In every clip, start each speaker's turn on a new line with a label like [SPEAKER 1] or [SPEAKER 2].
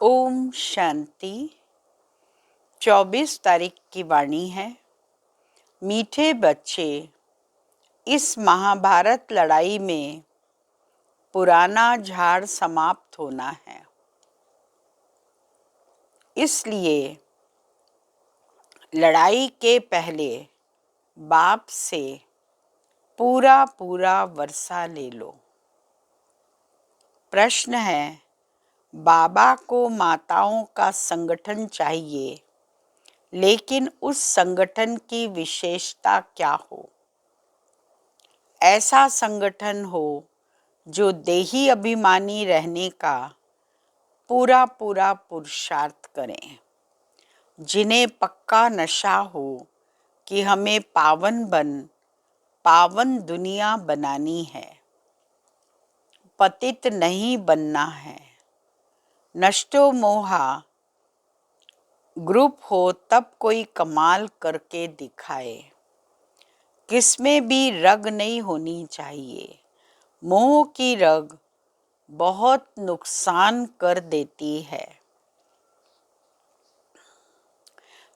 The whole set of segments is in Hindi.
[SPEAKER 1] ओम शांति। 24 तारीख की वाणी है। मीठे बच्चे, इस महाभारत लड़ाई में पुराना झाड़ समाप्त होना है। इसलिए लड़ाई के पहले बाप से पूरा पूरा वर्षा ले लो। प्रश्न है, बाबा को माताओं का संगठन चाहिए, लेकिन उस संगठन की विशेषता क्या हो? ऐसा संगठन हो जो देही अभिमानी रहने का पूरा पूरा पुरुषार्थ करें, जिन्हें पक्का नशा हो कि हमें पावन दुनिया बनानी है, पतित नहीं बनना है। नष्टो मोहा ग्रुप हो तब कोई कमाल करके दिखाए। किसमें भी रग नहीं होनी चाहिए। मोह की रग बहुत नुकसान कर देती है।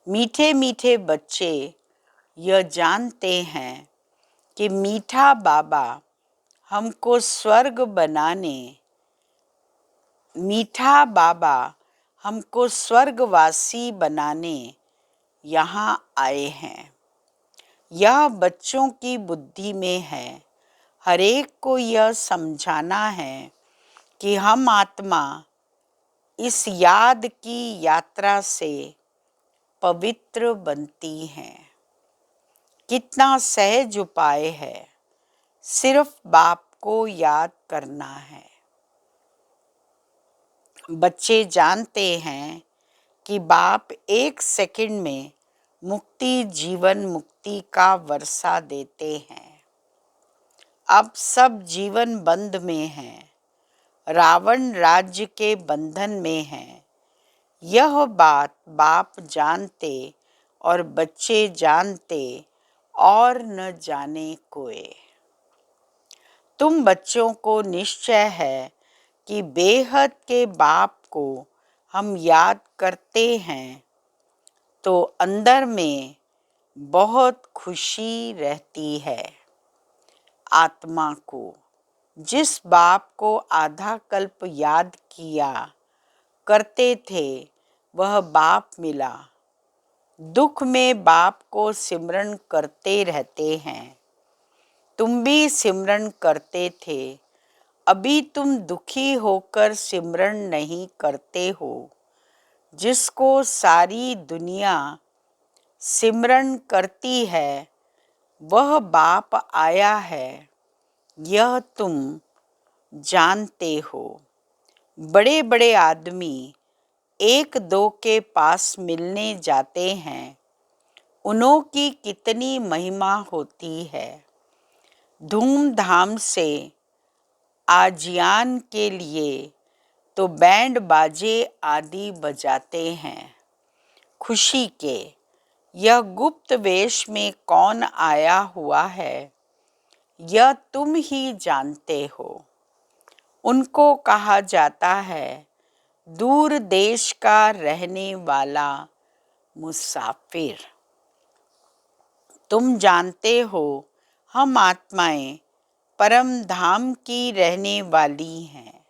[SPEAKER 1] मीठे मीठे बच्चे यह जानते हैं कि मीठा बाबा हमको स्वर्गवासी बनाने यहाँ आए हैं। यह बच्चों की बुद्धि में है। हर एक को यह समझाना है कि हम आत्मा इस याद की यात्रा से पवित्र बनती हैं। कितना सहज उपाय है, सिर्फ बाप को याद करना है। बच्चे जानते हैं कि बाप 1 सेकंड में जीवन मुक्ति का वर्षा देते हैं। अब सब जीवन बंध में है, रावण राज्य के बंधन में है। यह बात बाप जानते और बच्चे जानते और न जाने कोई। तुम बच्चों को निश्चय है कि बेहद के बाप को हम याद करते हैं तो अंदर में बहुत खुशी रहती है। आत्मा को जिस बाप को आधा कल्प याद किया करते थे वह बाप मिला। दुख में बाप को सिमरन करते रहते हैं। तुम भी सिमरन करते थे, अभी तुम दुखी होकर सिमरन नहीं करते हो। जिसको सारी दुनिया सिमरन करती है वह बाप आया है, यह तुम जानते हो। बड़े बड़े आदमी एक दो के पास मिलने जाते हैं, उन्हों की कितनी महिमा होती है। धूमधाम से आजियान के लिए तो बैंड बाजे आदि बजाते हैं। खुशी के यह गुप्त वेश में कौन आया हुआ है, यह तुम ही जानते हो। उनको कहा जाता है दूर देश का रहने वाला मुसाफिर। तुम जानते हो हम आत्माएं परम धाम की रहने वाली हैं।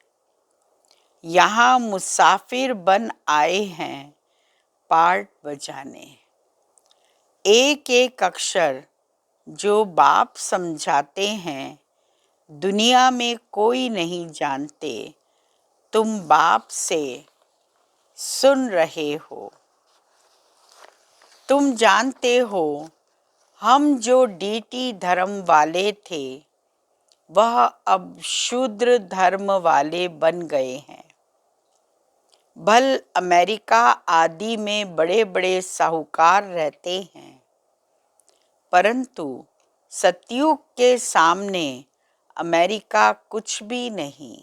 [SPEAKER 1] यहाँ मुसाफिर बन आए हैं पार्ट बजाने। एक एक अक्षर जो बाप समझाते हैं दुनिया में कोई नहीं जानते। तुम बाप से सुन रहे हो। तुम जानते हो हम जो डीटी धर्म वाले थे वह अब शूद्र धर्म वाले बन गए हैं। भल अमेरिका आदि में बड़े बड़े साहूकार रहते हैं, परंतु सतयुग के सामने अमेरिका कुछ भी नहीं।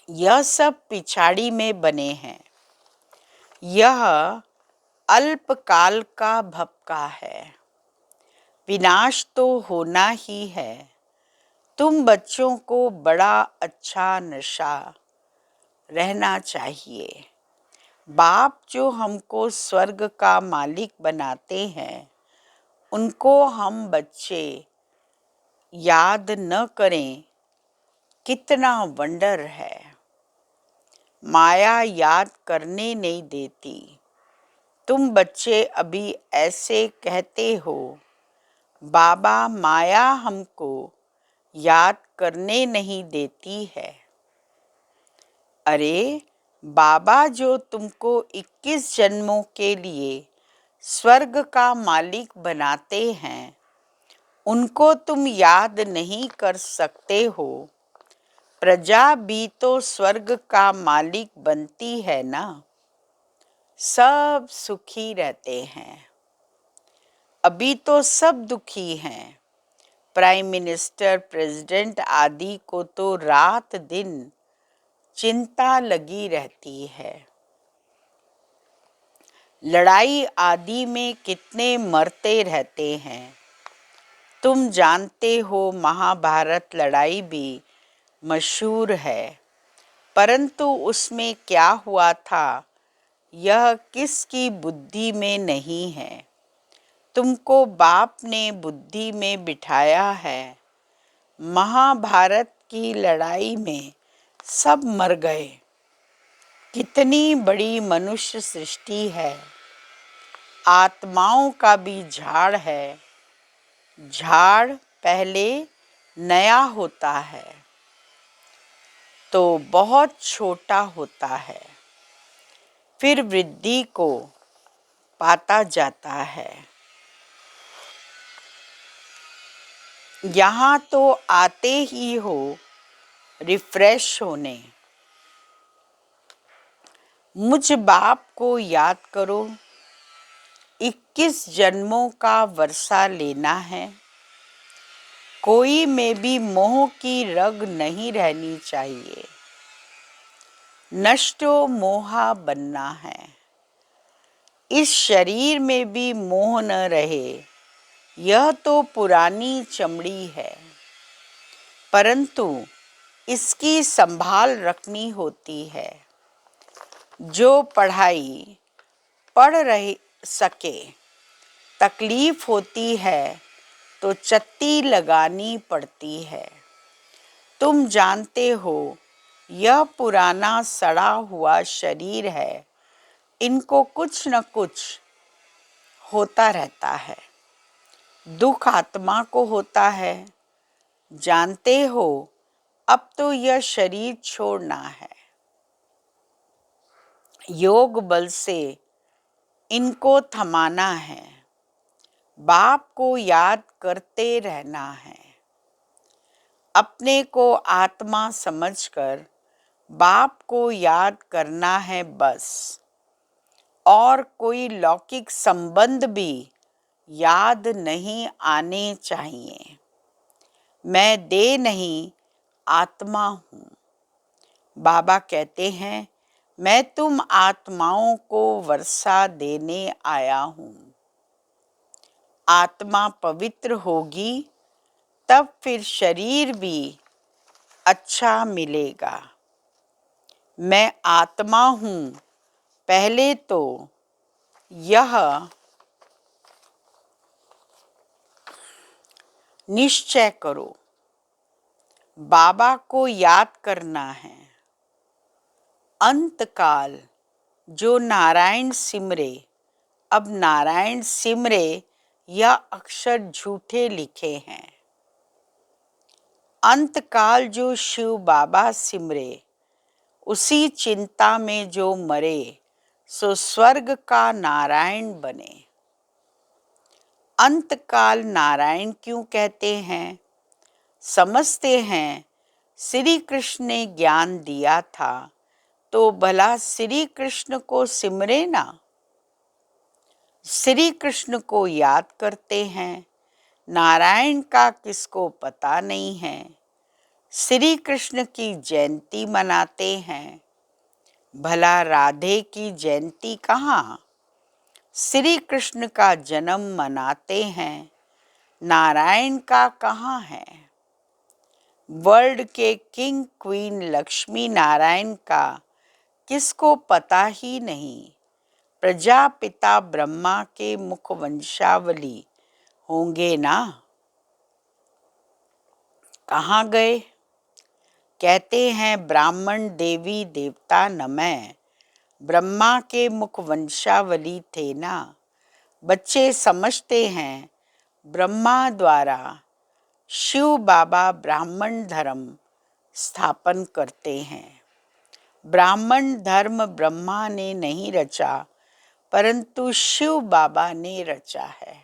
[SPEAKER 1] यह सब पिछाड़ी में बने हैं। यह अल्पकाल का भपका है, विनाश तो होना ही है। तुम बच्चों को बड़ा अच्छा नशा रहना चाहिए। बाप जो हमको स्वर्ग का मालिक बनाते हैं, उनको हम बच्चे याद न करें, कितना वंडर है। माया याद करने नहीं देती। तुम बच्चे अभी ऐसे कहते हो, बाबा माया हमको याद करने नहीं देती है। अरे बाबा जो तुमको 21 जन्मों के लिए स्वर्ग का मालिक बनाते हैं, उनको तुम याद नहीं कर सकते हो। प्रजा भी तो स्वर्ग का मालिक बनती है ना। सब सुखी रहते हैं। अभी तो सब दुखी हैं। प्राइम मिनिस्टर, प्रेसिडेंट आदि को तो रात दिन चिंता लगी रहती है। लड़ाई आदि में कितने मरते रहते हैं। तुम जानते हो महाभारत लड़ाई भी मशहूर है, परंतु उसमें क्या हुआ था यह किसकी बुद्धि में नहीं है। तुमको बाप ने बुद्धि में बिठाया है। महाभारत की लड़ाई में सब मर गए। कितनी बड़ी मनुष्य सृष्टि है। आत्माओं का भी झाड़ है। झाड़ पहले नया होता है तो बहुत छोटा होता है, फिर वृद्धि को पाता जाता है। यहाँ तो आते ही हो रिफ्रेश होने। मुझ बाप को याद करो। 21 जन्मों का वर्षा लेना है। कोई में भी मोह की रग नहीं रहनी चाहिए। नष्टो मोहा बनना है। इस शरीर में भी मोह न रहे। यह तो पुरानी चमड़ी है, परंतु इसकी संभाल रखनी होती है। जो पढ़ाई पढ़ रही सके, तकलीफ होती है तो चत्ती लगानी पड़ती है। तुम जानते हो यह पुराना सड़ा हुआ शरीर है। इनको कुछ न कुछ होता रहता है। दुख आत्मा को होता है। जानते हो अब तो यह शरीर छोड़ना है। योग बल से इनको थमाना है। बाप को याद करते रहना है। अपने को आत्मा समझकर बाप को याद करना है बस। और कोई लौकिक संबंध भी याद नहीं आने चाहिए। मैं देह नहीं, आत्मा हूँ। बाबा कहते हैं, मैं तुम आत्माओं को वर्षा देने आया हूँ। आत्मा पवित्र होगी तब फिर शरीर भी अच्छा मिलेगा। मैं आत्मा हूँ, पहले तो यह निश्चय करो। बाबा को याद करना है। अंतकाल जो नारायण सिमरे, अब नारायण सिमरे यह अक्षर झूठे लिखे हैं। अंतकाल जो शिव बाबा सिमरे, उसी चिंता में जो मरे, सो स्वर्ग का नारायण बने। अंतकाल नारायण क्यों कहते हैं? समझते हैं श्री कृष्ण ने ज्ञान दिया था तो भला श्री कृष्ण को सिमरे ना। श्री कृष्ण को याद करते हैं। नारायण का किसको पता नहीं है। श्री कृष्ण की जयंती मनाते हैं। भला राधे की जयंती कहाँ? श्री कृष्ण का जन्म मनाते हैं। नारायण का कहाँ है? वर्ल्ड के किंग क्वीन लक्ष्मी नारायण का किसको पता ही नहीं। प्रजापिता ब्रह्मा के मुख वंशावली होंगे ना। कहाँ गए? कहते हैं ब्राह्मण देवी देवता नमः, ब्रह्मा के मुख वंशावली थे ना। बच्चे समझते हैं ब्रह्मा द्वारा शिव बाबा ब्राह्मण धर्म स्थापन करते हैं। ब्राह्मण धर्म ब्रह्मा ने नहीं रचा, परंतु शिव बाबा ने रचा है।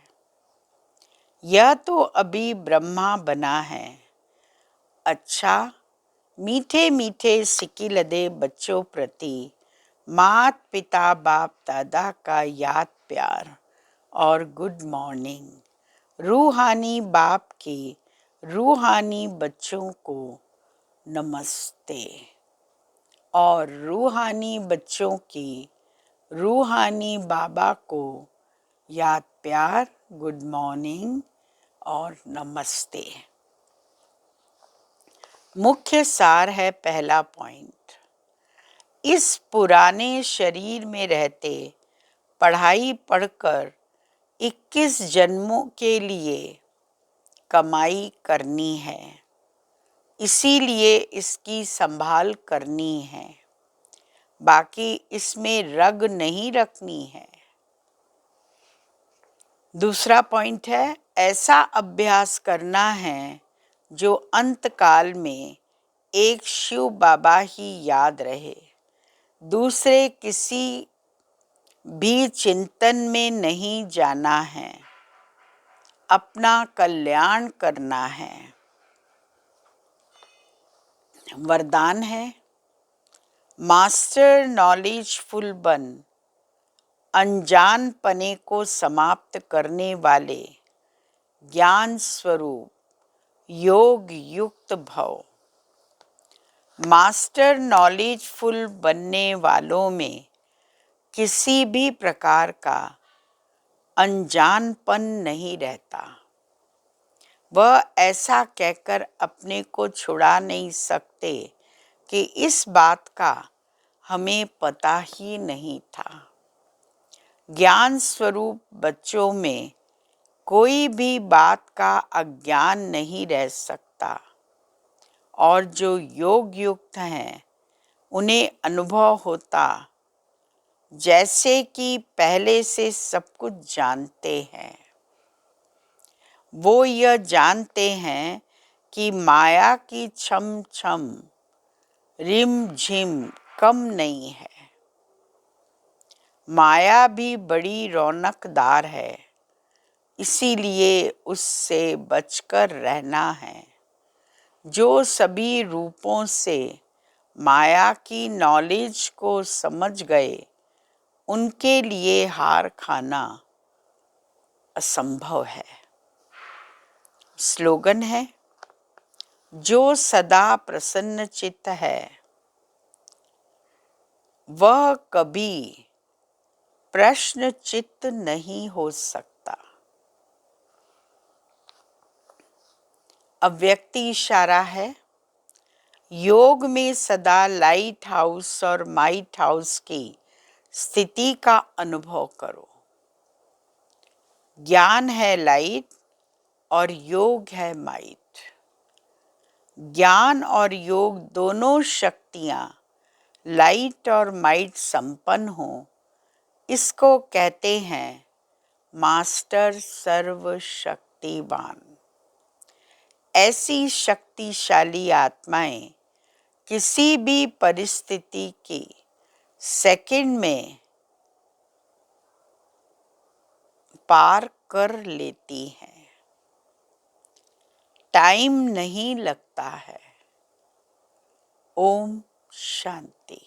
[SPEAKER 1] यह तो अभी ब्रह्मा बना है। अच्छा, मीठे मीठे सिकिलदे बच्चों प्रति मात पिता बाप दादा का याद प्यार और गुड मॉर्निंग। रूहानी बाप के रूहानी बच्चों को नमस्ते और रूहानी बच्चों की रूहानी बाबा को याद प्यार, गुड मॉर्निंग और नमस्ते। मुख्य सार है पहला पॉइंट। इस पुराने शरीर में रहते पढ़ाई पढ़कर 21 जन्मों के लिए कमाई करनी है, इसीलिए इसकी संभाल करनी है। बाकी इसमें रग नहीं रखनी है। दूसरा पॉइंट है, ऐसा अभ्यास करना है जो अंत काल में एक शिव बाबा ही याद रहे, दूसरे किसी भी चिंतन में नहीं जाना है, अपना कल्याण करना है। वरदान है, मास्टर नॉलेजफुल बन, अनजान पने को समाप्त करने वाले ज्ञान स्वरूप योग युक्त भव। मास्टर नॉलेजफुल बनने वालों में किसी भी प्रकार का अनजानपन नहीं रहता। वह ऐसा कहकर अपने को छुड़ा नहीं सकते कि इस बात का हमें पता ही नहीं था। ज्ञान स्वरूप बच्चों में कोई भी बात का अज्ञान नहीं रह सकता और जो योग युक्त हैं उन्हें अनुभव होता जैसे कि पहले से सब कुछ जानते हैं। वो यह जानते हैं कि माया की छम छम रिम झिम कम नहीं है। माया भी बड़ी रौनकदार है, इसीलिए उससे बचकर रहना है। जो सभी रूपों से माया की नॉलेज को समझ गए, उनके लिए हार खाना असंभव है। स्लोगन है, जो सदा प्रसन्न चित्त है वह कभी प्रश्न चित्त नहीं हो सकता। अव्यक्ति इशारा है, योग में सदा लाइट हाउस और माइट हाउस की स्थिति का अनुभव करो। ज्ञान है लाइट और योग है माइट। ज्ञान और योग दोनों शक्तियां लाइट और माइट संपन्न हो, इसको कहते हैं मास्टर सर्वशक्तिवान। ऐसी शक्तिशाली आत्माएं किसी भी परिस्थिति की सेकंड में पार कर लेती हैं। टाइम नहीं लगता है। ओम शांति।